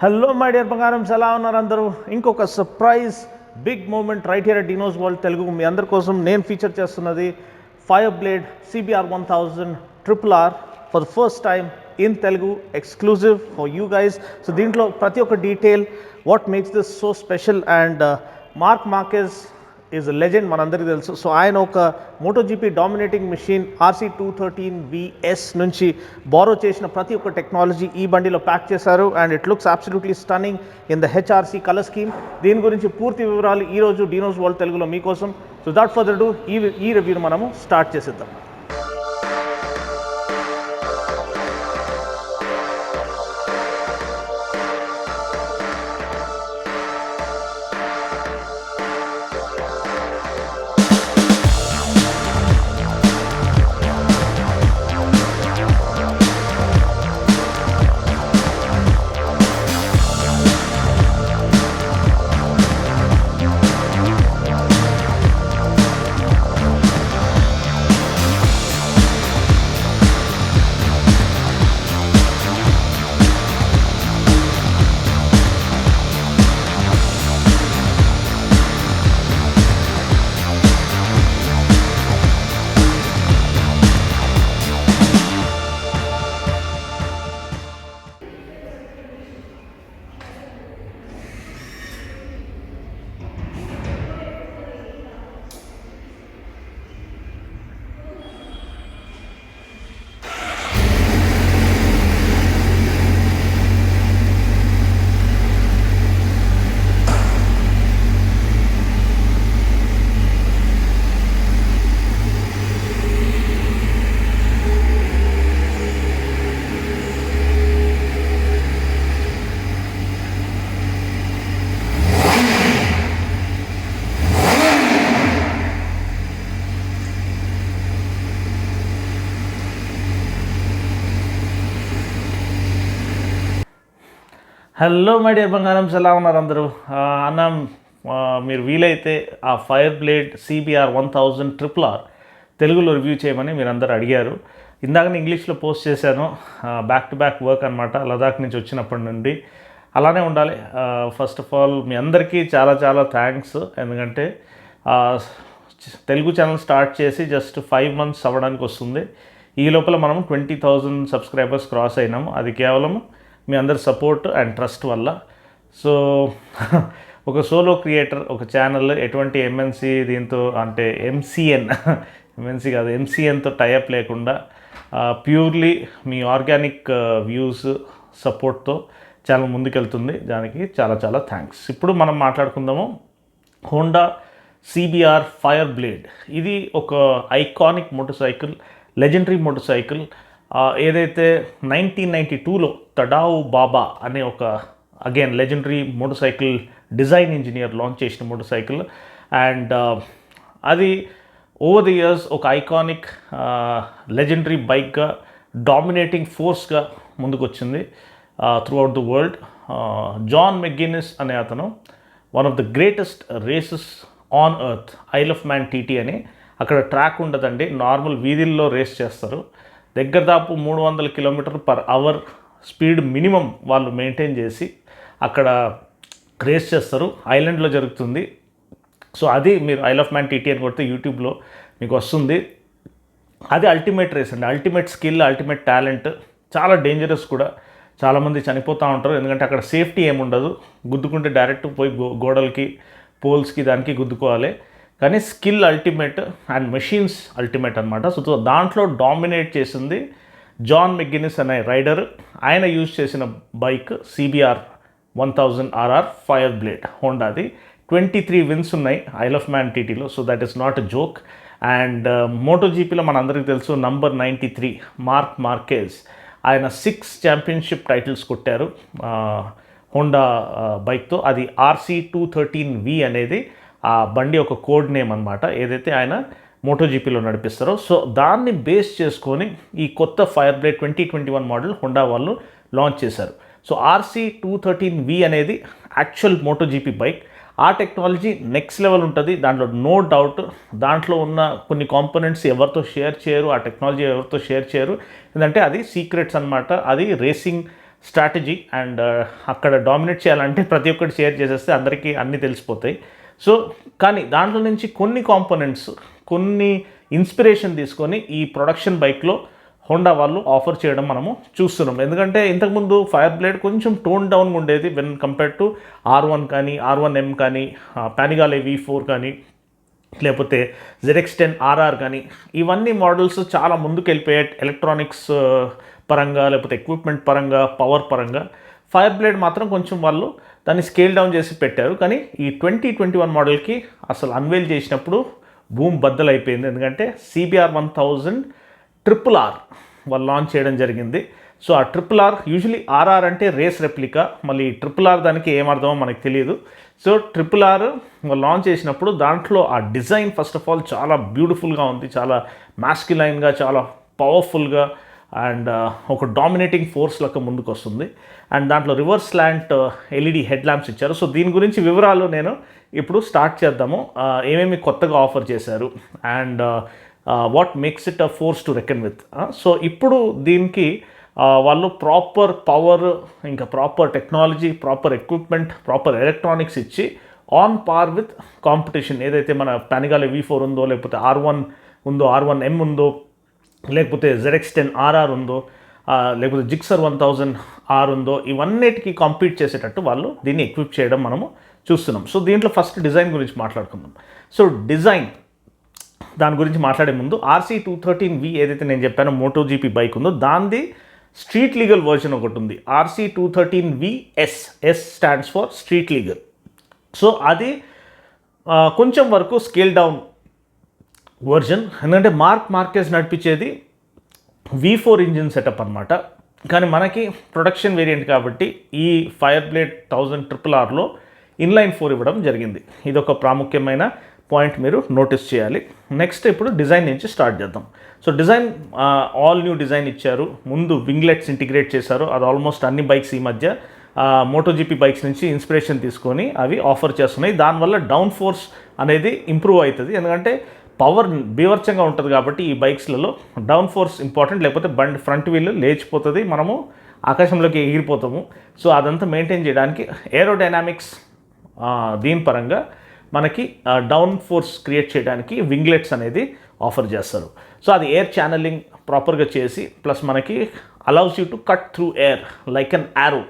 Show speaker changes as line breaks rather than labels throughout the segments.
Hello my dear బంగారం, ఎలా ఉన్నారు అందరూ? ఇంకొక surprise big moment right here at Dino's World Telugu మీ అందరి కోసం నేను ఫీచర్ చేస్తున్నది Fireblade CBR 1000 RRR for the first time in Telugu, exclusive for you guys. So దీంట్లో ప్రతి ఒక్క detail, what makes this so special, and Marc Marquez is a legend మనందరికీ తెలుసు. సో ఆయన ఒక MotoGP డామినేటింగ్ మెషిన్ RC213VS నుంచి borrow చేసిన ప్రతి ఒక్క టెక్నాలజీ ఈ బండిలో ప్యాక్ చేశారు. And it looks absolutely stunning in the HRC colour scheme. దీని గురించి పూర్తి వివరాలు ఈరోజు డినోస్ వరల్డ్ తెలుగులో మీకోసం. సో దాట్ ఫర్దర్ డు ఈ రివ్యూను మనము స్టార్ట్ చేసేద్దాం. హలో మై డియర్ బంగారం, ఎలా ఉన్నారు అందరూ? అన్న, మీరు వీలైతే ఆ ఫైర్ బ్లేడ్ CBR 1000 RRR తెలుగులో రివ్యూ చేయమని మీరు అందరూ అడిగారు. ఇందాక ఇంగ్లీష్లో పోస్ట్ చేశాను. బ్యాక్ టు బ్యాక్ వర్క్ అనమాట, లదాఖ్ నుంచి వచ్చినప్పటి నుండి. అలానే ఉండాలి. ఫస్ట్ ఆఫ్ ఆల్ మీ అందరికీ చాలా చాలా థ్యాంక్స్. ఎందుకంటే తెలుగు ఛానల్ స్టార్ట్ చేసి జస్ట్ 5 months అవ్వడానికి వస్తుంది. ఈ లోపల మనం 20,000 సబ్స్క్రైబర్స్ క్రాస్ అయినాము. అది కేవలం మీ అందరి సపోర్ట్ అండ్ ట్రస్ట్ వల్ల. సో ఒక సోలో క్రియేటర్, ఒక ఛానల్ ఎటువంటి MNC దీంతో అంటే MNC కాదు, MCNతో టైఅప్ లేకుండా ప్యూర్లీ మీ ఆర్గానిక్ వ్యూస్ సపోర్ట్తో ఛానల్ ముందుకెళ్తుంది. దానికి చాలా చాలా థ్యాంక్స్. ఇప్పుడు మనం మాట్లాడుకుందాము హోండా CBR ఫైర్ బ్లేడ్. ఇది ఒక iconic motorcycle, legendary motorcycle. ఏదైతే 1992లో తడావు బాబా అనే ఒక again legendary motorcycle design engineer launch చేసిన మోటార్ సైకిల్. అండ్ అది ఓవర్ ది ఇయర్స్ ఒక ఐకానిక్ లెజెండరీ బైక్గా, డామినేటింగ్ ఫోర్స్గా ముందుకు వచ్చింది throughout the world. John McGuinness అనే అతను one of the greatest races on earth, Isle of Man TT అని, అక్కడ ట్రాక్ ఉండదండి, నార్మల్ వీధుల్లో రేస్ చేస్తారు. దగ్గర దాపు 300 km/h స్పీడ్ మినిమం వాళ్ళు మెయింటైన్ చేసి అక్కడ రేస్ చేస్తారు. ఐలాండ్లో జరుగుతుంది. సో అది మీరు ఐల్ ఆఫ్ మ్యాన్ TT అని కొడితే యూట్యూబ్లో మీకు వస్తుంది. అది అల్టిమేట్ రేస్ అండి, అల్టిమేట్ స్కిల్, అల్టిమేట్ టాలెంట్. చాలా డేంజరస్ కూడా. చాలామంది చనిపోతూ ఉంటారు, ఎందుకంటే అక్కడ సేఫ్టీ ఏముండదు. గుద్దుకుంటే డైరెక్ట్ పోయి గోడలకి, పోల్స్కి, దానికి గుద్దుకోవాలి. కానీ skill ultimate and machines ultimate అనమాట. సో దాంట్లో డామినేట్ చేసింది జాన్ మెగ్గినిస్ అనే రైడర్. ఆయన యూజ్ చేసిన bike CBR 1000 RR Fireblade హోండాది. 23 wins ఉన్నాయి ఐల్ ఆఫ్ మ్యాన్ TTలో. So that is not a joke. And MotoGPలో మనందరికీ తెలుసు నంబర్ 93 మార్క్ మార్కెజ్, ఆయన 6 championship టైటిల్స్ కొట్టారు హోండా బైక్తో. అది RC213V అనేది ఆ బండి ఒక కోడ్ నేమ్ అనమాట, ఏదైతే ఆయన MotoGPలో నడిపిస్తారో. సో దాన్ని బేస్ చేసుకొని ఈ కొత్త ఫైర్ బ్లేడ్ 2021 మోడల్ హోండా వాళ్ళు లాంచ్ చేశారు. సో RC213V అనేది యాక్చువల్ MotoGP బైక్. ఆ టెక్నాలజీ నెక్స్ట్ లెవెల్ ఉంటుంది, దాంట్లో నో డౌట్. దాంట్లో ఉన్న కొన్ని కాంపోనెంట్స్ ఎవరితో షేర్ చేయరు, ఆ టెక్నాలజీ ఎవరితో షేర్ చేయరు, ఎందుకంటే అది సీక్రెట్స్ అనమాట. అది రేసింగ్ స్ట్రాటజీ అండ్ అక్కడ డామినేట్ చేయాలంటే ప్రతి ఒక్కటి షేర్ చేసేస్తే అందరికీ అన్నీ తెలిసిపోతాయి. సో కానీ దాంట్లో నుంచి కొన్ని కాంపోనెంట్స్, కొన్ని ఇన్స్పిరేషన్ తీసుకొని ఈ ప్రొడక్షన్ బైక్లో హోండా వాళ్ళు ఆఫర్ చేయడం మనము చూస్తున్నాం. ఎందుకంటే ఇంతకుముందు ఫైర్ బ్లేడ్ కొంచెం టోన్ డౌన్గా ఉండేది వెన్ కంపేర్డ్ టు R1 కానీ, R1M కానీ, పానిగాలే V4 కానీ, లేకపోతే ZX10 RR కానీ, ఇవన్నీ మోడల్స్ చాలా ముందుకు వెళ్ళిపోయాయి ఎలక్ట్రానిక్స్ పరంగా, లేకపోతే ఎక్విప్మెంట్ పరంగా, పవర్ పరంగా. ఫైర్ బ్లేడ్ మాత్రం కొంచెం వాళ్ళు దాన్ని స్కేల్ డౌన్ చేసి పెట్టారు. కానీ ఈ 2021 మోడల్కి అసలు అన్వేల్ చేసినప్పుడు బూమ్ బద్దలైపోయింది. ఎందుకంటే CBR 1000 RRR వాళ్ళు లాంచ్ చేయడం జరిగింది. సో ఆ RRR యూజువలీ RR అంటే రేస్ రెప్లికా, మళ్ళీ RRR దానికి ఏమర్థమో మనకు తెలియదు. సో RRR వాళ్ళు లాంచ్ చేసినప్పుడు దాంట్లో ఆ డిజైన్ ఫస్ట్ ఆఫ్ ఆల్ చాలా బ్యూటిఫుల్గా ఉంది, చాలా మాస్క్యులైన్గా, చాలా పవర్ఫుల్గా అండ్ ఒక డామినేటింగ్ ఫోర్స్ లెక్క ముందుకు వస్తుంది. అండ్ దాంట్లో reverse slant LED head lamps ఇచ్చారు. సో దీని గురించి వివరాలు నేను ఇప్పుడు స్టార్ట్ చేద్దాము. ఏమేమి కొత్తగా ఆఫర్ చేశారు and what makes it a force to reckon with. So ఇప్పుడు దీనికి వాళ్ళు ప్రాపర్ పవర్, ఇంకా proper technology, proper equipment, proper electronics ఇచ్చి ఆన్ పార్ విత్ కాంపిటీషన్ ఏదైతే మన పానిగాలే V4 ఉందో, లేకపోతే R1 ఉందో, R1M ఉందో, లేకపోతే ZX10 RR ఉందో, లేకపోతే జిక్సర్ 1000 R ఉందో, ఇవన్నిటికీ కాంపీట్ చేసేటట్టు వాళ్ళు దీన్ని ఎక్విప్ చేయడం మనము చూస్తున్నాం. సో దీంట్లో ఫస్ట్ డిజైన్ గురించి మాట్లాడుకుందాం. సో డిజైన్ దాని గురించి మాట్లాడే ముందు RC213V ఏదైతే నేను చెప్పానో MotoGP బైక్ ఉందో దానిది స్ట్రీట్ లీగల్ వర్జన్ ఒకటి ఉంది. RC213VS, yes stands for street legal. So అది కొంచెం వరకు స్కేల్ డౌన్ వర్జన్. ఎందుకంటే మార్కెస్ నడిపించేది V4 ఇంజిన్ సెటప్ అనమాట. కానీ మనకి ప్రొడక్షన్ వేరియంట్ కాబట్టి ఈ ఫైర్ బ్లేడ్ 1000 RRRలో ఇన్లైన్ 4 ఇవ్వడం జరిగింది. ఇది ఒక ప్రాముఖ్యమైన పాయింట్ మీరు నోటీస్ చేయాలి. నెక్స్ట్ ఇప్పుడు డిజైన్ నుంచి స్టార్ట్ చేద్దాం. So design all new design ఇచ్చారు. ముందు వింగ్లెట్స్ ఇంటిగ్రేట్ చేశారు. అది ఆల్మోస్ట్ అన్ని బైక్స్ ఈ మధ్య MotoGP బైక్స్ నుంచి ఇన్స్పిరేషన్ తీసుకొని అవి ఆఫర్ చేస్తున్నాయి. దానివల్ల డౌన్ ఫోర్స్ అనేది ఇంప్రూవ్ అవుతుంది. ఎందుకంటే పవర్ బీవర్చంగా ఉంటుంది కాబట్టి ఈ బైక్స్లలో డౌన్ ఫోర్స్ ఇంపార్టెంట్. లేకపోతే బండి ఫ్రంట్ వీల్ లేచిపోతుంది, మనము ఆకాశంలోకి ఎగిరిపోతాము. సో అదంతా మెయింటైన్ చేయడానికి ఏరోడైనామిక్స్ దీని పరంగా మనకి డౌన్ ఫోర్స్ క్రియేట్ చేయడానికి వింగ్లెట్స్ అనేది ఆఫర్ చేస్తారు. సో అది ఎయిర్ ఛానలింగ్ ప్రాపర్గా చేసి ప్లస్ మనకి allows you to cut through air like an arrow.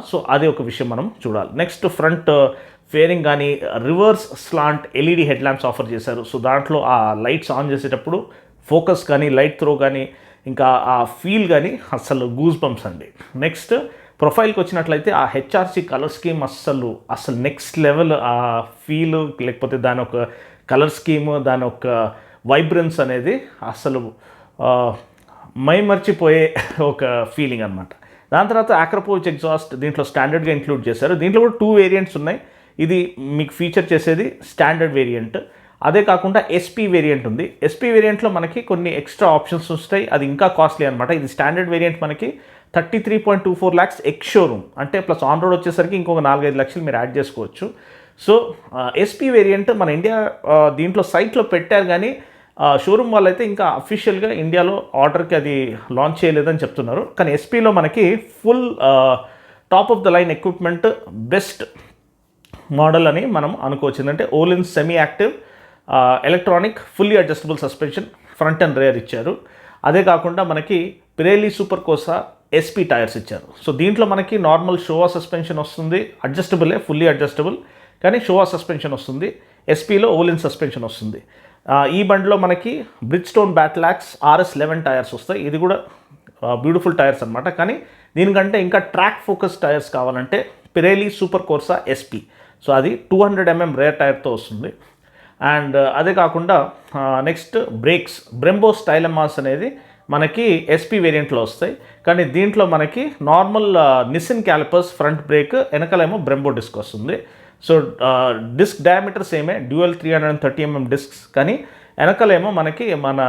So అది ఒక విషయం మనం చూడాలి. నెక్స్ట్ ఫ్రంట్ ఫేరింగ్ కానీ reverse slant LED head lamps offer చేశారు. సో దాంట్లో ఆ లైట్స్ ఆన్ చేసేటప్పుడు ఫోకస్ కానీ, లైట్ త్రో కానీ, ఇంకా ఆ ఫీల్ కానీ అసలు గూస్ బంప్స్ అండి. నెక్స్ట్ ప్రొఫైల్కి వచ్చినట్లయితే ఆ HRC కలర్ స్కీమ్ అస్సలు నెక్స్ట్ లెవెల్. ఆ ఫీల్ లేకపోతే దాని ఒక కలర్ స్కీమ్, దాని ఒక వైబ్రెన్స్ అనేది అసలు మైమర్చిపోయే ఒక ఫీలింగ్ అనమాట. దాని తర్వాత ఆక్రోపోవిచ్ ఎగ్జాస్ట్ దీంట్లో స్టాండర్డ్గా ఇంక్లూడ్ చేశారు. దీంట్లో కూడా 2 వేరియంట్స్ ఉన్నాయి. ఇది మీకు ఫీచర్ చేసేది స్టాండర్డ్ వేరియంట్. అదే కాకుండా SP వేరియంట్ ఉంది. SP వేరియంట్లో మనకి కొన్ని ఎక్స్ట్రా ఆప్షన్స్ వస్తాయి, అది ఇంకా కాస్ట్లీ అనమాట. ఇది స్టాండర్డ్ వేరియంట్ మనకి 33.24 lakhs ఎక్స్ షోరూమ్, అంటే ప్లస్ ఆన్ రోడ్ వచ్చేసరికి ఇంకొక 4-5 లక్షలు మీరు యాడ్ చేసుకోవచ్చు. సో SP వేరియంట్ మన ఇండియా దీంట్లో సైట్లో పెట్టారు, కానీ షోరూమ్ వాళ్ళైతే ఇంకా అఫీషియల్గా ఇండియాలో ఆర్డర్కి అది లాంచ్ చేయలేదని చెప్తున్నారు. కానీ SPలో మనకి full top of the line equipment, best model అని మనం అనుకోవచ్చు. ఏంటంటే Ohlins semi active electronic fully adjustable suspension front and rear ఇచ్చారు. అదే కాకుండా మనకి Pirelli Supercorsa SP tyres ఇచ్చారు. సో దీంట్లో మనకి నార్మల్ షోవా సస్పెన్షన్ వస్తుంది, అడ్జస్టబులే, ఫుల్లీ అడ్జస్టబుల్, కానీ షోవా సస్పెన్షన్ వస్తుంది. SPలో ఓలిన్ సస్పెన్షన్ వస్తుంది. ఈ బండిలో మనకి బ్రిడ్జ్స్టోన్ బ్యాట్లాక్స్ RS11 టైర్స్ వస్తాయి. ఇది కూడా బ్యూటిఫుల్ టైర్స్ అనమాట. కానీ దీనికంటే ఇంకా ట్రాక్ ఫోకస్ టైర్స్ కావాలంటే పిరేలీ సూపర్ కోర్సా SP. సో అది 200 mm రేర్ టైర్తో వస్తుంది. అండ్ అదే కాకుండా నెక్స్ట్ బ్రేక్స్ బ్రెంబో స్టైలమాస్ అనేది మనకి SP వేరియంట్లో వస్తాయి. కానీ దీంట్లో మనకి normal Nissin callipers front brake, వెనకాలేమో బ్రెంబో డిస్క్ వస్తుంది. సో డిస్క్ డయామీటర్ సేమే, డ్యూయల్ 330 mm డిస్క్స్, కానీ వెనకాలేమో మనకి మన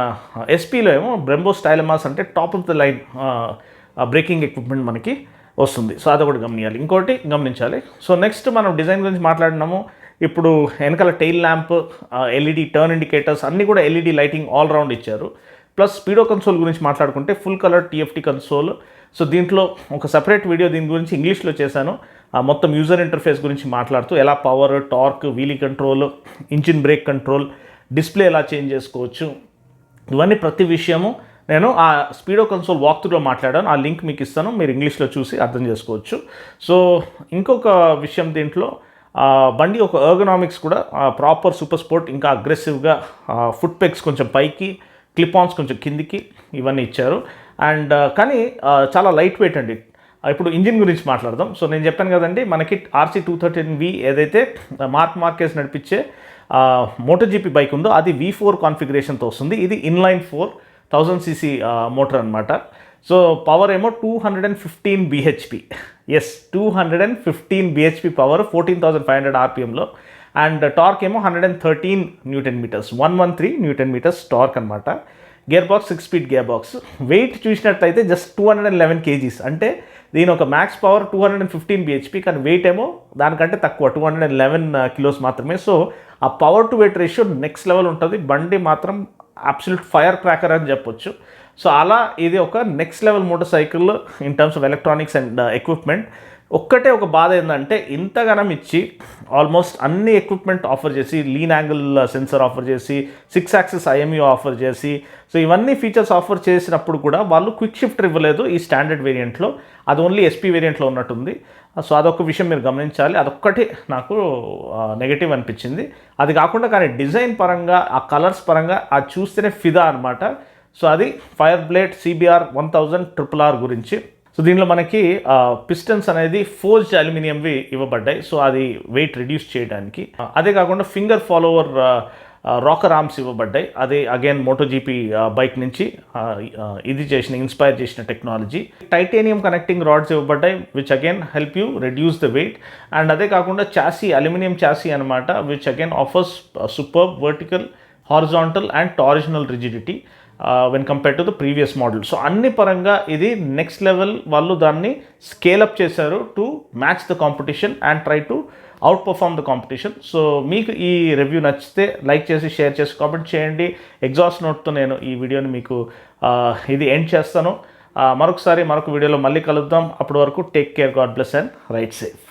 SPలో ఏమో బ్రెంబో స్టైలమాస్ అంటే top of the line braking equipment మనకి వస్తుంది. సో అది ఒకటి ఇంకోటి గమనించాలి. సో నెక్స్ట్ మనం డిజైన్ గురించి మాట్లాడినాము. ఇప్పుడు వెనకాల tail lamp, LED turn indicators అన్నీ కూడా LED లైటింగ్ ఆల్ రౌండ్ ఇచ్చారు. ప్లస్ స్పీడో కన్సోల్ గురించి మాట్లాడుకుంటే full colour TFT console. So దీంట్లో ఒక సపరేట్ వీడియో దీని గురించి ఇంగ్లీష్లో చేశాను. మొత్తం యూజర్ ఇంటర్ఫేస్ గురించి మాట్లాడుతూ ఎలా power, torque, wheelie control, engine break control, display ఎలా చేంజ్ చేసుకోవచ్చు, ఇవన్నీ ప్రతి విషయము నేను ఆ స్పీడో కన్సోల్ వాక్ త్రూలో మాట్లాడాను. ఆ లింక్ మీకు ఇస్తాను, మీరు ఇంగ్లీష్లో చూసి అర్థం చేసుకోవచ్చు. సో ఇంకొక విషయం దీంట్లో బండి ఒక ఎర్గనామిక్స్ కూడా ప్రాపర్ సూపర్ స్పోర్ట్, ఇంకా అగ్రెసివ్గా ఫుట్ పెగ్స్ కొంచెం పైకి, క్లిప్ ఆన్స్ కొంచెం కిందికి, ఇవన్నీ ఇచ్చారు. అండ్ కానీ చాలా లైట్ వెయిట్ అండి. ఇప్పుడు ఇంజిన్ గురించి మాట్లాడదాం. సో నేను చెప్పాను కదండి, మనకి RC213V ఏదైతే మార్క్ మార్కెస్ నడిపించే MotoGP బైక్ ఉందో అది V4 కాన్ఫిగరేషన్తో వస్తుంది. ఇది ఇన్లైన్ 4000cc మోటార్ అనమాట. సో పవర్ ఏమో 215 bhp. ఎస్, 215 bhp పవర్ 14,500 RPMలో. అండ్ టార్క్ ఏమో 113 Nm, 113 Nm టార్క్ అనమాట. గేర్ బాక్స్ 6-స్పీడ్ గేర్ బాక్స్. వెయిట్ చూసినట్లయితే జస్ట్ 211 kgs. అంటే దీని ఒక మ్యాక్స్ పవర్ 215 bhp, కానీ వెయిట్ ఏమో దానికంటే తక్కువ, 211 kilos మాత్రమే. సో ఆ power to weight ratio next level ఉంటుంది. బండి మాత్రం అబ్సల్యూట్ ఫైర్ క్రాకర్ అని చెప్పొచ్చు. సో అలా ఇది ఒక next level motor cycle in terms of electronics and equipment. ఒక్కటే ఒక బాధ ఏంటంటే ఇంతగానం ఇచ్చి ఆల్మోస్ట్ అన్ని ఎక్విప్మెంట్ ఆఫర్ చేసి, లీన్ యాంగిల్ సెన్సర్ ఆఫర్ చేసి, 6 axis IMU ఆఫర్ చేసి, సో ఇవన్నీ ఫీచర్స్ ఆఫర్ చేసినప్పుడు కూడా వాళ్ళు క్విక్ షిఫ్టర్ ఇవ్వలేదు ఈ స్టాండర్డ్ వేరియంట్లో. అది ఓన్లీ SP వేరియంట్లో ఉన్నట్టుంది. సో అదొక విషయం మీరు గమనించాలి. అదొక్కటి నాకు నెగటివ్ అనిపించింది. అది కాకుండా కానీ డిజైన్ పరంగా, ఆ కలర్స్ పరంగా అది చూస్తేనే ఫిదా అనమాట. సో అది ఫైర్ బ్లేడ్ CBR 1000 RRR గురించి. సో దీనిలో మనకి పిస్టన్స్ అనేది ఫోర్జ్డ్ అల్యూమినియంవి ఇవ్వబడ్డాయి. సో అది వెయిట్ రిడ్యూస్ చేయడానికి. అదే కాకుండా ఫింగర్ ఫాలోవర్ రాకర్ ఆర్మ్స్ ఇవ్వబడ్డాయి. అది అగైన్ MotoGP బైక్ నుంచి ఇన్స్పైర్ చేసిన టెక్నాలజీ. టైటానియం కనెక్టింగ్ రాడ్స్ ఇవ్వబడ్డాయి, which again help you reduce the weight. And అదే కాకుండా చాసీ అల్యూమినియం చాసీ అనమాట, which again offers super vertical, horizontal and torsional rigidity when compare to the previous model. So అన్ని పరంగా ఇది next level. వాళ్ళు దాన్ని scale up చేశారు to match the competition and try to out perform the competition. So మీకు ఈ review నచ్చితే like చేసి, షేర్ చేసి, కామెంట్ చేయండి. ఎగ్జాస్ట్ నోట్తో నేను ఈ వీడియోని మీకు ఇది ఎండ్ చేస్తాను. మరొక వీడియోలో మళ్ళీ కలుద్దాం. అప్పటి వరకు take care, God bless and right safe.